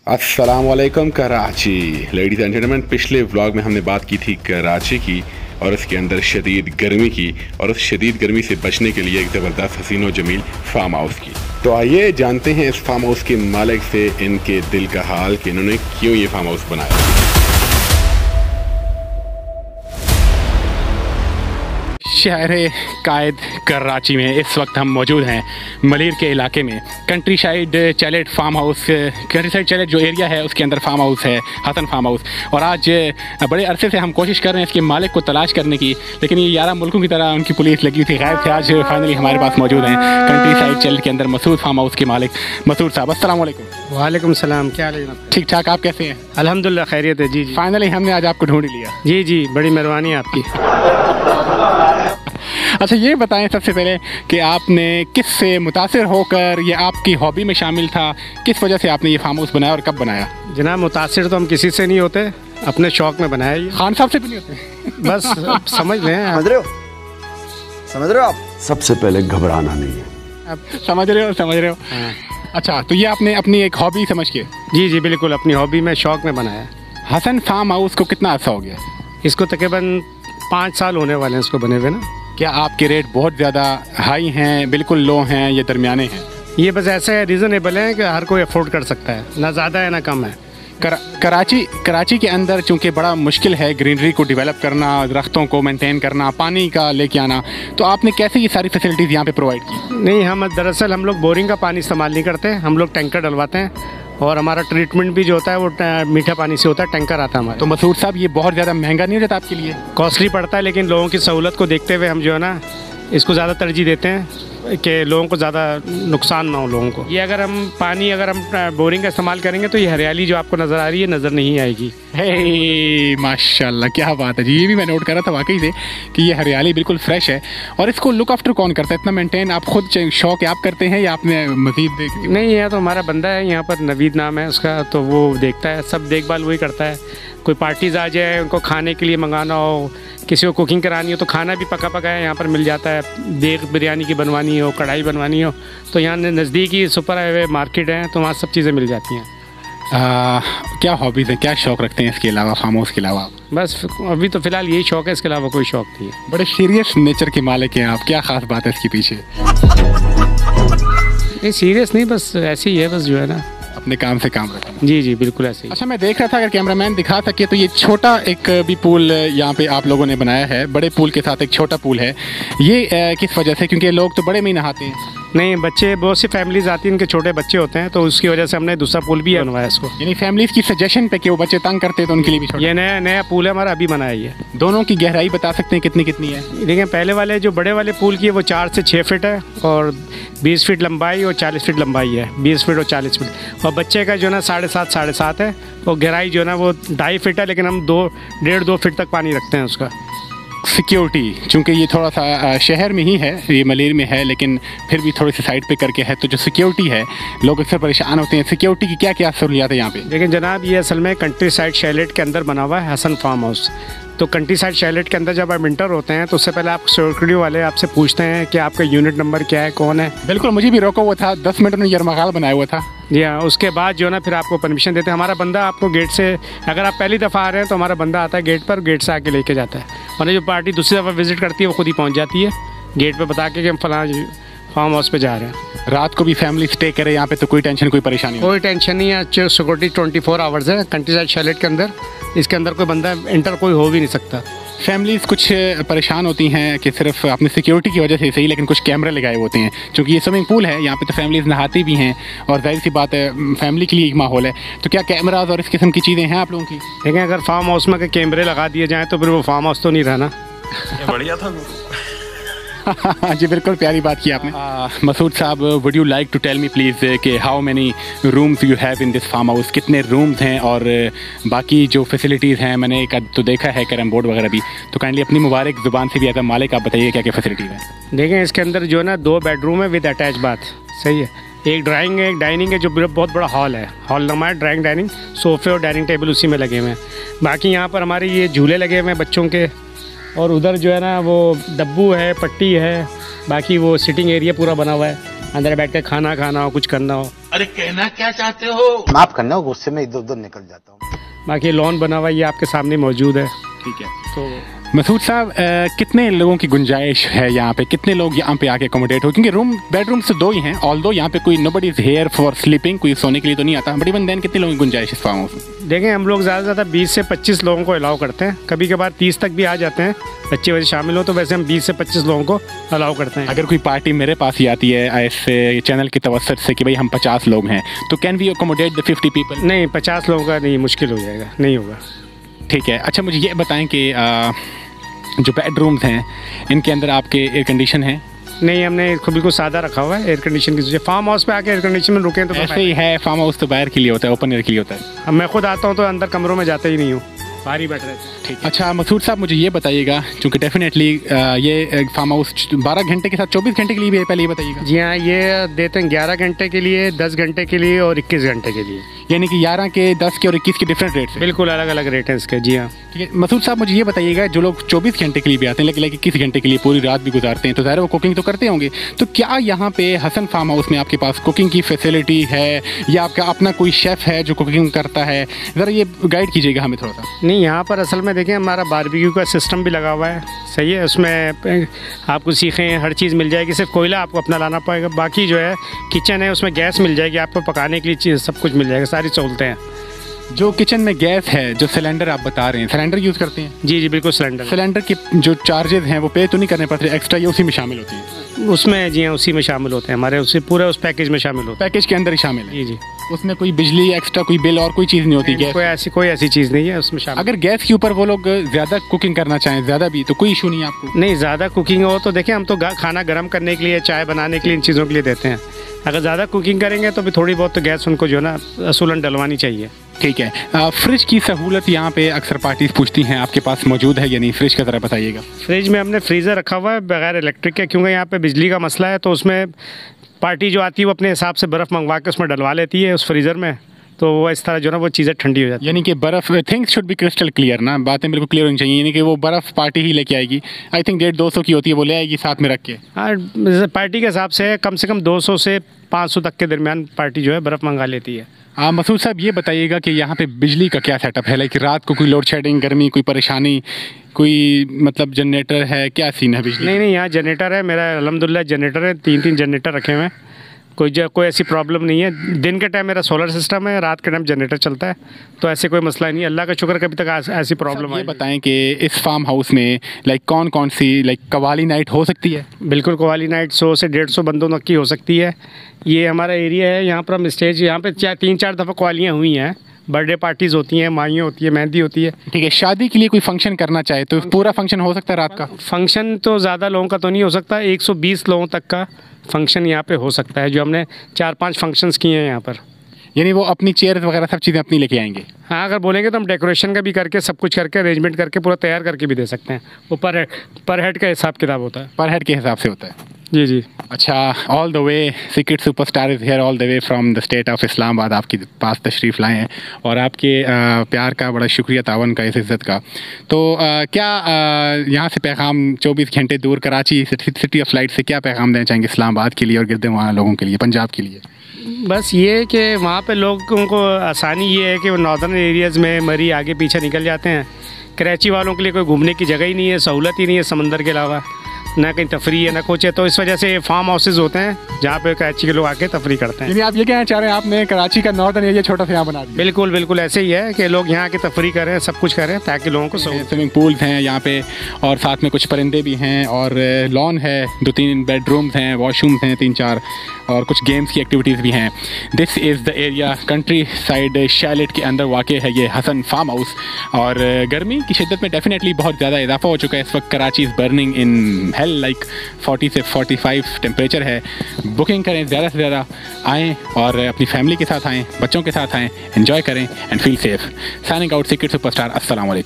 अस्सलामुअलैकुम Karachi. Ladies and gentleman, पिछले vlog में हमने बात की थी कराची की और उसके अंदर शदीद गर्मी की और उस शदीद गर्मी से बचने के लिए एक ज़बरदस्त हसीन व जमील फार्म हाउस की। तो आइए जानते हैं इस फार्म हाउस के मालिक से इनके दिल का हाल कि इन्होंने क्यों ये फार्म हाउस बनाया। शहर कायद कराची में इस वक्त हम मौजूद हैं मलीर के इलाके में। Countryside chalet farmhouse, countryside chalet जो एरिया है उसके अंदर फार्म हाउस है, हसन फार्म हाउस। और आज बड़े अरसे से हम कोशिश कर रहे हैं इसके मालिक को तलाश करने की, लेकिन ये 11 मुल्कों की तरह उनकी पुलिस लगी थी, गायब थे। आज फाइनली हमारे पास मौजूद हैं कंट्री साइड चैलेट के अंदर मसूद फार्म हाउस के मालिक मसूद साहब। अस्सलाम वालेकुम। वालेकुम सलाम। क्या हाल है? ठीक ठाक, आप कैसे हैं? अल्हम्दुलिल्लाह खैरियत है। जी जी, फाइनली हमने आज आपको ढूंढ लिया। जी जी, बड़ी मेहरबानी आपकी। अच्छा, ये बताएं सबसे पहले कि आपने किस से मुतासिर होकर ये आपकी हॉबी में शामिल था, किस वजह से आपने ये फार्म हाउस बनाया और कब बनाया? जनाब, मुतासिर तो हम किसी से नहीं होते, अपने शौक में बनाया ये। खान साहब से भी नहीं होते? बस समझ लें। समझ रहे हो आप? सबसे पहले घबराना नहीं है। आप समझ रहे हो। हाँ। अच्छा, तो ये आपने अपनी एक हॉबी समझ के? जी जी बिल्कुल, अपनी हॉबी में शौक में बनाया। हसन फार्म हाउस को कितना अर्सा हो गया? इसको तकरीबन 5 साल होने वाले हैं इसको बने हुए ना। क्या आपके रेट बहुत ज़्यादा हाई हैं, बिल्कुल लो हैं या दरमियाने हैं? ये बस ऐसे रीज़नेबल है कि हर कोई अफोर्ड कर सकता है, ना ज़्यादा है ना कम है। कराची के अंदर चूँकि बड़ा मुश्किल है ग्रीनरी को डेवलप करना, दरख्तों को मेंटेन करना, पानी का लेके आना, तो आपने कैसे ये सारी फैसिलिटीज़ यहाँ पे प्रोवाइड की? नहीं, हम लोग बोरिंग का पानी इस्तेमाल नहीं करते, हम लोग टैंकर डलवाते हैं और हमारा ट्रीटमेंट भी जो होता है वो मीठा पानी से होता है, टैंकर आता है हमारा। तो मसूद साहब, ये बहुत ज़्यादा महंगा नहीं हो जाता आपके लिए? कॉस्टली पड़ता है, लेकिन लोगों की सहूलत को देखते हुए हम जो है ना इसको ज़्यादा तरजीह देते हैं कि लोगों को ज़्यादा नुकसान ना हो लोगों को। ये अगर हम बोरिंग का इस्तेमाल करेंगे तो ये हरियाली जो आपको नज़र आ रही है नज़र नहीं आएगी। हे माशाल्लाह, क्या बात है जी। ये भी मैं नोट कर रहा था वाकई से कि ये हरियाली बिल्कुल फ्रेश है। और इसको लुक आफ्टर कौन करता है इतना मेंटेन? आप खुद शौक आप करते हैं या आपने मजीद? नहीं, यह तो हमारा बंदा है यहाँ पर, नवीद नाम है उसका, तो वो देखता है, सब देखभाल वही करता है। कोई पार्टीज़ आ जाए, उनको खाने के लिए मंगाना हो, किसी को कुकिंग करानी हो, तो खाना भी पका पकाया यहाँ पर मिल जाता है। देग बिरयानी की बनवानी हो, कढ़ाई बनवानी हो, तो यहाँ नज़दीक ही सुपर हाईवे मार्केट है, तो वहाँ सब चीज़ें मिल जाती हैं। क्या हॉबीज़ हैं, क्या शौक़ रखते हैं इसके अलावा, फार्म हाउस के अलावा? बस अभी तो फ़िलहाल यही शौक़ है, इसके अलावा कोई शौक़ नहीं है। बड़े सीरियस नेचर के मालिक हैं आप, क्या ख़ास बात है इसके पीछे? नहीं, सीरियस नहीं, बस ऐसे ही है, बस जो है ना अपने काम से काम रखें। जी जी बिल्कुल ऐसे ही। अच्छा, मैं देख रहा था, अगर कैमरामैन दिखा सके तो ये छोटा एक भी पूल यहाँ पे आप लोगों ने बनाया है, बड़े पूल के साथ एक छोटा पूल है। ये किस वजह से? क्योंकि लोग तो बड़े में ही नहाते हैं। नहीं, बच्चे, बहुत सी फैमिलीज आती हैं, इनके छोटे बच्चे होते हैं, तो उसकी वजह से हमने दूसरा पूल भी बनवाया इसको। यानी फैमिलीज की सजेशन पे कि वो बच्चे तंग करते हैं तो उनके लिए भी ये नया पूल है हमारा, अभी बनाया ये। दोनों की गहराई बता सकते हैं कितनी कितनी है? देखिए, पहले वाले जो बड़े वाले पूल की है वो 4 से 6 फीट है और 20 फीट लंबाई और 40 फीट लंबाई है, 20 फीट और 40 फीट। और बच्चे का जो है ना 7.5 है, और गहराई जो है ना वो 2.5 फीट है, लेकिन हम 1.5-2 फीट तक पानी रखते हैं उसका। सिक्योरिटी, चूँकि ये थोड़ा सा शहर में ही है, ये मलीर में है, लेकिन फिर भी थोड़ी सी साइड पे करके है, तो जो सिक्योरिटी है लोग अक्सर परेशान होते हैं। सिक्योरिटी की क्या क्या सहूलियात है यहाँ पे? लेकिन जनाब, ये असल में कंट्री साइड शैलेट के अंदर बना हुआ है हसन फार्म हाउस। तो कंट्री साइड शैलेट के अंदर जब आप इंटर होते हैं तो उससे पहले आप सिक्योरिटी वाले आपसे पूछते हैं कि आपका यूनिट नंबर क्या है, कौन है। बिल्कुल, मुझे भी रोका हुआ था, 10 मिनट में यरमगाल बनाया हुआ था। जी हाँ, उसके बाद जो है ना फिर आपको परमिशन देते हैं। हमारा बंदा आपको गेट से, अगर आप पहली दफ़ा आ रहे हैं तो हमारा बंदा आता है गेट पर, गेट से आके लेके जाता है। और जो पार्टी दूसरी दफ़ा विजिट करती है वो खुद ही पहुँच जाती है गेट पर बता के कि हम फलां फार्म हाउस पे जा रहे हैं। रात को भी फैमिली स्टे करे यहाँ पे तो कोई टेंशन, कोई परेशानी? कोई टेंशन नहीं है, सिक्योरिटी 24 आवर्स है कंट्री साइड शैलेट के अंदर। इसके अंदर कोई बंदा इंटर कोई हो भी नहीं सकता। फैमिलीज कुछ परेशान होती हैं कि सिर्फ अपनी सिक्योरिटी की वजह से सही, लेकिन कुछ कैमरे लगाए होते हैं। क्योंकि ये स्विमिंग पूल है, यहाँ पे तो फैमिलीज नहाती भी हैं और जाहिर सी बात है फैमिली के लिए एक माहौल है। तो क्या कैमराज और इस किस्म की चीज़ें हैं आप लोगों की? लेकिन अगर फार्म हाउस में कैमरे लगा दिए जाएँ तो फिर वो फार्म हाउस तो नहीं रहना। बढ़िया था। जी बिल्कुल, प्यारी बात की आपने। मसूद साहब, would you like to tell me please कि how many rooms you have in this farm house? कितने रूम्स हैं और बाकी जो फैसिलिटीज़ हैं? मैंने एक तो देखा है कैरम बोर्ड वगैरह भी, तो काइंडली अपनी मुबारक ज़ुबान से भी एज अ मालिक आप बताइए क्या क्या फैसिलिटीज़ हैं? देखें, इसके अंदर जो है ना 2 बेडरूम है विद अटैच बाथ, सही है। एक ड्राइंग है, एक डाइनिंग है, जो बहुत बड़ा हॉल है, हॉल नमा है, ड्राइंग डाइनिंग, सोफे और डाइनिंग टेबल उसी में लगे हुए हैं। बाकी यहाँ पर हमारे ये झूले लगे हुए हैं बच्चों के, और उधर जो है ना वो डब्बू है, पट्टी है, बाकी वो सिटिंग एरिया पूरा बना हुआ है, अंदर बैठ कर खाना खाना हो, कुछ करना हो। अरे कहना क्या चाहते हो? माफ करना, गुस्से में इधर उधर निकल जाता हूँ। बाकी लॉन बना हुआ ये आपके सामने मौजूद है। ठीक है। तो मसूद साहब, कितने लोगों की गुंजाइश है यहाँ पे? कितने लोग यहाँ पे आके अकोमोडेट हो? क्योंकि बेडरूम्स तो 2 ही हैं, ऑल्दो यहाँ पे कोई nobody is here for sleeping, कोई सोने के लिए तो नहीं आता, बट इवन देन कितने लोगों की गुंजाइश इस फार्म हाउस में? देखें, हम लोग ज़्यादा से ज़्यादा 20 से 25 लोगों को अलाउ करते हैं, कभी कभार 30 तक भी आ जाते हैं, बच्चे वैसे शामिल हो तो वैसे हम 20 से 25 लोगों को अलाउ करते हैं। अगर कोई पार्टी मेरे पास ही आती है ऐसे चैनल की तवस्सुत से कि भाई हम 50 लोग हैं, तो can we accommodate the 50 people? नहीं, 50 लोगों का नहीं, मुश्किल हो जाएगा, नहीं होगा। ठीक है। अच्छा, मुझे ये बताएं कि जो बेडरूम्स हैं इनके अंदर आपके एयर कंडीशन है? नहीं, हमने इसको बिल्कुल सादा रखा हुआ है, एयर कंडीशन की वजह। फार्म हाउस पे आके एयर कंडीशन में रुके तो ऐसे ही है, फार्म हाउस तो बाहर के लिए होता है, ओपन एयर के लिए होता है। अब मैं खुद आता हूँ तो अंदर कमरों में जाता ही नहीं हूँ, बाहर ही बैठ रहे थे। ठीक। अच्छा मसूद साहब, मुझे ये बताइएगा, क्योंकि डेफिनेटली ये फार्म हाउस 12 घंटे के साथ 24 घंटे के लिए भी है, पहले ये बताइएगा। जी हाँ, ये देते हैं 11 घंटे के लिए, 10 घंटे के लिए और 21 घंटे के लिए। यानी कि 11 के, 10 के और 21 के डिफरेंट रेट्स हैं? बिल्कुल अलग अलग रेट हैं इसके। जी हाँ। ठीक है। मसूद साहब, मुझे ये बताइएगा, जो लोग 24 घंटे के लिए भी आते हैं, लेकिन 21 घंटे के लिए पूरी रात भी गुजारते हैं, तो ज़ाहिर वो कुकिंग तो करते होंगे, तो क्या यहाँ पे हसन फार्म हाउस में आपके पास कुकिंग की फैसिलिटी है या आपका अपना कोई शेफ़ है जो कुकिंग करता है? ज़रा ये गाइड कीजिएगा हमें थोड़ा सा। नहीं, यहाँ पर असल में देखें हमारा बारबेक्यू का सिस्टम भी लगा हुआ है, सही है। उसमें आपको सीखें हर चीज़ मिल जाएगी, सिर्फ कोयला आपको अपना लाना पड़ेगा। बाकी जो है किचन है, उसमें गैस मिल जाएगी आपको, पकाने के लिए चीज़ सब कुछ मिल जाएगा, सारी सहूलतें हैं। जो किचन में गैस है, जो सिलेंडर आप बता रहे हैं, सिलेंडर यूज़ करते हैं? जी जी, बिल्कुल सिलेंडर। सिलेंडर के जो चार्जेस हैं वो पे तो नहीं करने पड़ते, एक्स्ट्रा ये उसी में शामिल होती है? उसमें जी हाँ, उसी में शामिल होते हैं, हमारे उसी पूरे उस पैकेज में शामिल होते हैं। पैकेज के अंदर ही शामिल है? जी जी। उसमें कोई बिजली एक्स्ट्रा, कोई बिल और कोई चीज़ नहीं होती? गैस कोई ऐसी चीज़ नहीं है उसमें शामिल। अगर गैस के ऊपर वो लोग ज़्यादा कुकिंग करना चाहें, ज़्यादा भी, तो कोई इशू नहीं है आपको? नहीं, ज़्यादा कुकिंग हो तो देखिए, हम तो खाना गर्म करने के लिए, चाय बनाने के लिए, इन चीज़ों के लिए देते हैं। अगर ज़्यादा कुकिंग करेंगे तो भी थोड़ी बहुत तो गैस उनको जो है ना असूलन डलवानी चाहिए। ठीक है। फ्रिज की सहूलत यहाँ पे अक्सर पार्टीज पूछती हैं, आपके पास मौजूद है या नहीं? फ्रिज का ज़रा बताइएगा। फ्रिज में हमने फ्रीज़र रखा हुआ है बगैर इलेक्ट्रिक के, क्योंकि यहाँ पे बिजली का मसला है, तो उसमें पार्टी जो आती है वो अपने हिसाब से बर्फ़ मंगवा के उसमें डलवा लेती है उस फ्रीज़र में, तो वो इस तरह जो ना वो चीज़ें ठंडी हो जाती है। यानी कि बर्फ़, things should be crystal clear ना, बातें बिल्कुल क्लियर होनी चाहिए। यानी कि वो बर्फ़ पार्टी ही लेके आएगी, आई थिंक 150-200 की होती है, वो ले आएगी साथ में रख के। हाँ, पार्टी के हिसाब से कम 200 से 500 तक के दरमियान पार्टी जो है बर्फ़ मंगा लेती है। हाँ मसूद साहब, ये बताइएगा कि यहाँ पे बिजली का क्या सेटअप है? लाइक रात को कोई लोड शेडिंग, गर्मी, कोई परेशानी, कोई मतलब जनरेटर है, क्या सीन है बिजली? नहीं, यहाँ जनरेटर है, मेरा अल्हम्दुलिल्लाह जनरेटर है, 3 जनरेटर रखे हुए हैं, कोई ऐसी प्रॉब्लम नहीं है। दिन के टाइम मेरा सोलर सिस्टम है, रात के टाइम जनरेटर चलता है, तो ऐसे कोई मसला नहीं है, अल्लाह का शुक्र कभी तक ऐसी प्रॉब्लम आई। ये बताएं कि इस फार्म हाउस में लाइक कौन सी लाइक कवाली नाइट हो सकती है? बिल्कुल, कवाली नाइट 100 से 150 बंदों तक की हो सकती है। ये हमारा एरिया है, यहाँ पर हम स्टेज, यहाँ पे 3-4 दफ़ा कवालियाँ हुई हैं, बर्थडे पार्टीज़ होती हैं, माइयाँ होती है, मेहंदी होती है। ठीक है। शादी के लिए कोई फंक्शन करना चाहे तो पूरा फंक्शन हो सकता है रात का? फंक्शन तो ज़्यादा लोगों का तो नहीं हो सकता, 120 लोगों तक का फंक्शन यहाँ पे हो सकता है, जो हमने 4-5 फंक्शंस किए हैं यहाँ पर। यानी वो अपनी चेयर वगैरह सब चीज़ें अपनी लेके आएंगे? हाँ, अगर बोलेंगे तो हम डेकोरेशन का भी करके, सब कुछ करके, अरेंजमेंट करके, पूरा तैयार करके भी दे सकते हैं। वो पर हेड का हिसाब किताब होता है, पर हेड के हिसाब से होता है? जी जी। अच्छा, all the way secret superstar is here all the way from the state of Islamabad, आपके पास तशरीफ़ लाए हैं, और आपके प्यार का बड़ा शुक्रिया, तावन का, इस इज़्ज़त का। तो क्या यहाँ से पैगाम 24 घंटे दूर कराची सिटी ऑफ लाइट से क्या पैगाम देना चाहेंगे इस्लामाबाद के लिए और गिरदे वहाँ लोगों के लिए, पंजाब के लिए? बस ये कि वहाँ पे लोगों को आसानी ये है कि वो नॉर्दर्न एरियाज़ में मरी आगे पीछे निकल जाते हैं। कराची वालों के लिए कोई घूमने की जगह ही नहीं है, सहूलत ही नहीं है समंदर के अलावा, ना कहीं तफरी है ना कुछ है, तो इस वजह से फार्म हाउसेज होते हैं जहाँ पे कराची के लोग आके तफरी करते हैं। यानी आप ये कहना चाह रहे हैं आपने कराची का नॉर्दर्न एरिया छोटा सा यहाँ बना दिया? बिल्कुल बिल्कुल ऐसे ही है कि लोग यहाँ आके तफरी करें, सब कुछ करें, ताकि लोगों को स्विमिंग पूल्स हैं यहाँ पे, और साथ में कुछ परिंदे भी हैं, और लॉन है, 2-3 बेडरूम्स हैं, वॉशरूम्स हैं 3-4, और कुछ गेम्स की एक्टिविटीज़ भी हैं। This is the area, country side chalet के अंदर वाक़ है ये हसन फार्म हाउस। और गर्मी की शिद्दत में डेफिनेटली बहुत ज़्यादा इजाफा हो चुका है इस वक्त। Karachi is burning in hell, like 40 से 45 टेम्परेचर है। बुकिंग करें, ज़्यादा से ज़्यादा आएँ और अपनी फैमिली के साथ आएँ, बच्चों के साथ आएँ, एंजॉय करें and feel safe. Signing out, secret superstar. अस्सलाम वालेकुम।